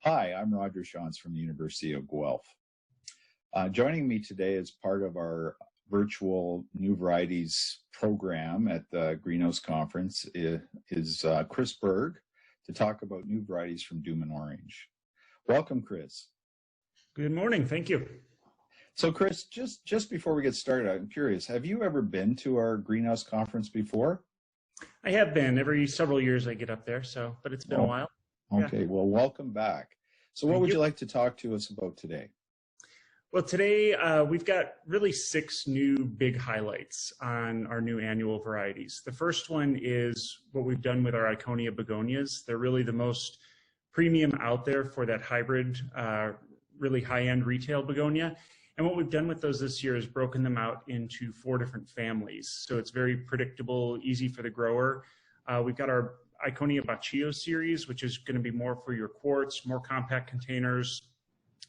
Hi, I'm Rodger Tschanz from the University of Guelph. Joining me today as part of our virtual New Varieties program at the Greenhouse Conference is Chris Berg to talk about new varieties from Dummen orange. Welcome, Chris. Good morning. Thank you. So, Chris, just before we get started, I'm curious, have you ever been to our Greenhouse Conference before? I have been. Every several years I get up there, but it's been a while. Okay, yeah. Well, welcome back. So what would you like to talk to us about today? Well, today we've got really 6 new big highlights on our new annual varieties. The first one is what we've done with our Iconia begonias. They're really the most premium out there for that hybrid, really high-end retail begonia. And what we've done with those this year is broken them out into 4 different families. So it's very predictable, easy for the grower. We've got our Iconia Baccio series, which is going to be more for your quartz, more compact containers.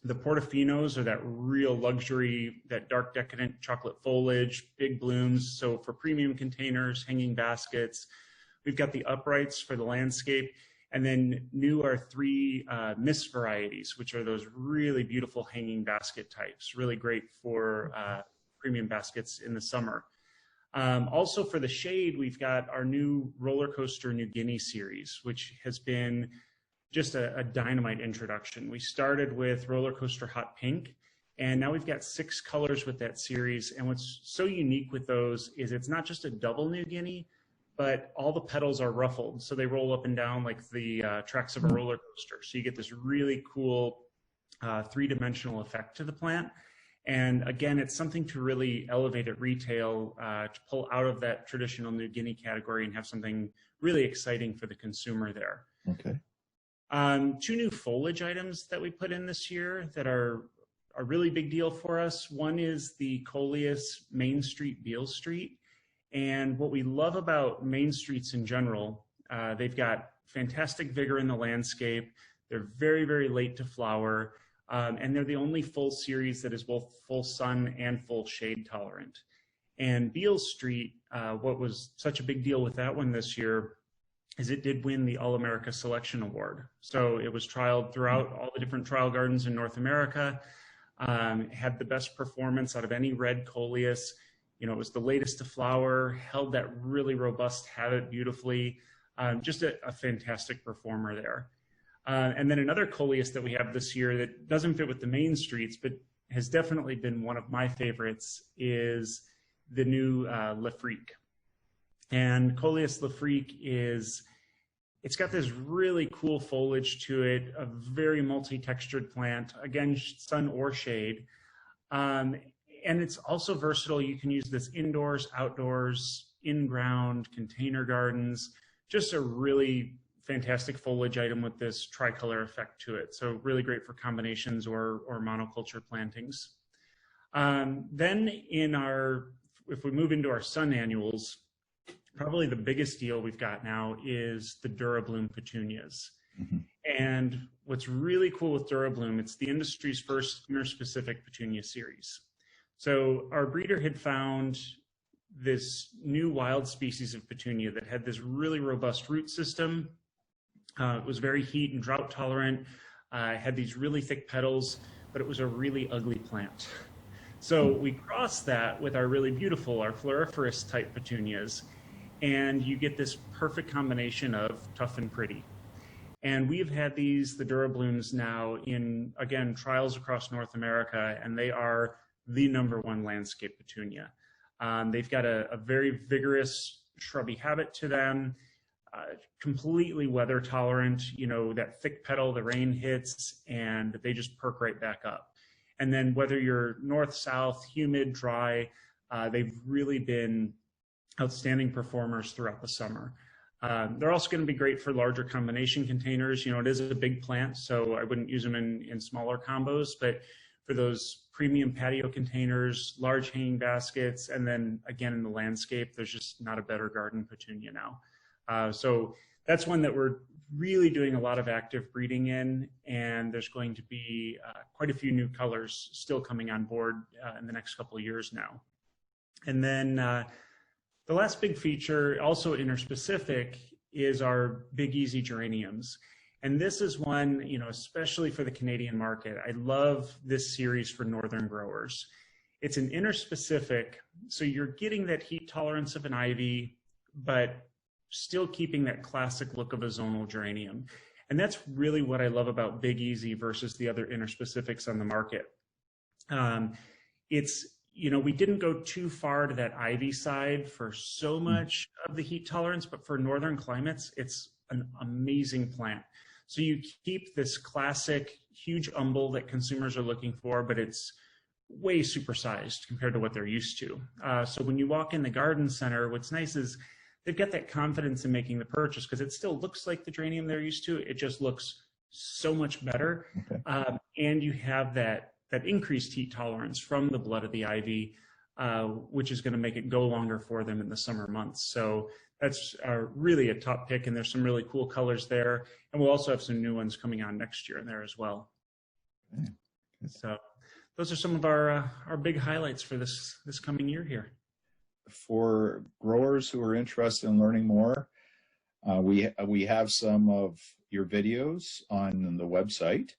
The Portofinos are that real luxury, that dark decadent chocolate foliage, big blooms. So for premium containers, hanging baskets. We've got the uprights for the landscape. And then new are 3 mist varieties, which are those really beautiful hanging basket types, really great for premium baskets in the summer. Also for the shade, we've got our new Roller Coaster New Guinea series, which has been just a dynamite introduction. We started with Roller Coaster Hot Pink, and now we've got 6 colors with that series. And what's so unique with those is it's not just a double New Guinea, but all the petals are ruffled. So they roll up and down like the tracks of a roller coaster. So you get this really cool 3-dimensional effect to the plant. And again, it's something to really elevate at retail, to pull out of that traditional New Guinea category and have something really exciting for the consumer there. Okay. 2 new foliage items that we put in this year that are a really big deal for us. One is the Coleus Main Street Beale Street. And what we love about main streets in general, they've got fantastic vigor in the landscape. They're very, very late to flower. And they're the only full series that is both full sun and full shade tolerant. And Beale Street, what was such a big deal with that one this year is it did win the All-America Selection Award. So it was trialed throughout all the different trial gardens in North America, had the best performance out of any red coleus. You know, it was the latest to flower, held that really robust habit beautifully. Just a fantastic performer there. And then another coleus that we have this year that doesn't fit with the main streets, but has definitely been one of my favorites is the new L'Afrique. And Coleus L'Afrique it's got this really cool foliage to it, a very multi-textured plant, again, sun or shade. And it's also versatile. You can use this indoors, outdoors, in-ground, container gardens, just a really fantastic foliage item with this tricolor effect to it. So really great for combinations or monoculture plantings. Then if we move into our sun annuals, probably the biggest deal we've got now is the Durabloom petunias. Mm-hmm. And what's really cool with Durabloom, it's the industry's first winter-specific petunia series. So our breeder had found this new wild species of petunia that had this really robust root system. It was very heat and drought tolerant, had these really thick petals, but it was a really ugly plant. So we crossed that with our really beautiful, our floriferous type petunias, and you get this perfect combination of tough and pretty. And we've had the Durablooms now in, again, trials across North America, and they are the #1 landscape petunia. They've got a very vigorous shrubby habit to them, completely weather tolerant, you know, that thick petal, the rain hits, and they just perk right back up. And then whether you're north, south, humid, dry, they've really been outstanding performers throughout the summer. They're also going to be great for larger combination containers. You know, it is a big plant, so I wouldn't use them in smaller combos, but for those premium patio containers, large hanging baskets, and then again in the landscape, there's just not a better garden petunia now. So that's one that we're really doing a lot of active breeding in, and there's going to be quite a few new colors still coming on board in the next couple of years now. And then the last big feature, also interspecific, is our Big Easy geraniums. And this is one, you know, especially for the Canadian market. I love this series for northern growers. It's an interspecific, so you're getting that heat tolerance of an ivy, but still keeping that classic look of a zonal geranium. And that's really what I love about Big Easy versus the other interspecifics on the market. It's, you know, we didn't go too far to that ivy side for so much of the heat tolerance, but for northern climates, it's an amazing plant. So you keep this classic huge umbel that consumers are looking for, but it's way supersized compared to what they're used to. So when you walk in the garden center, what's nice is they've got that confidence in making the purchase because it still looks like the geranium they're used to. It just looks so much better. Okay. And you have that increased heat tolerance from the blood of the ivy, which is going to make it go longer for them in the summer months. So that's really a top pick, and there's some really cool colors there. And we'll also have some new ones coming on next year in there as well. Okay. So those are some of our big highlights for this coming year here. For growers who are interested in learning more, we have some of your videos on the website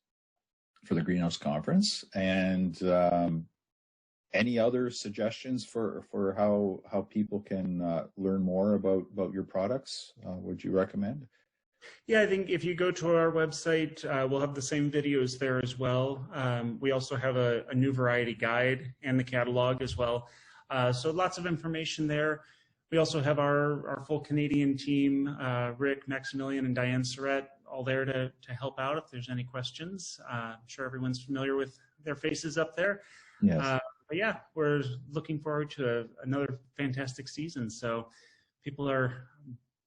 for the Greenhouse Conference, and any other suggestions for how people can learn more about your products would you recommend? Yeah, I think if you go to our website, we'll have the same videos there as well. We also have a new variety guide and the catalog as well. So lots of information there. We also have our full Canadian team, Rick, Maximilian, and Diane Surratt, all there to help out if there's any questions. I'm sure everyone's familiar with their faces up there. Yes. But yeah, we're looking forward to another fantastic season. So people are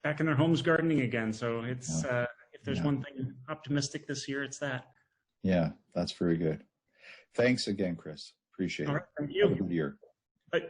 back in their homes gardening again. So it's if there's one thing optimistic this year, it's that. Yeah, that's very good. Thanks again, Chris. Appreciate it. All right, thank you. Have a good year. Bye.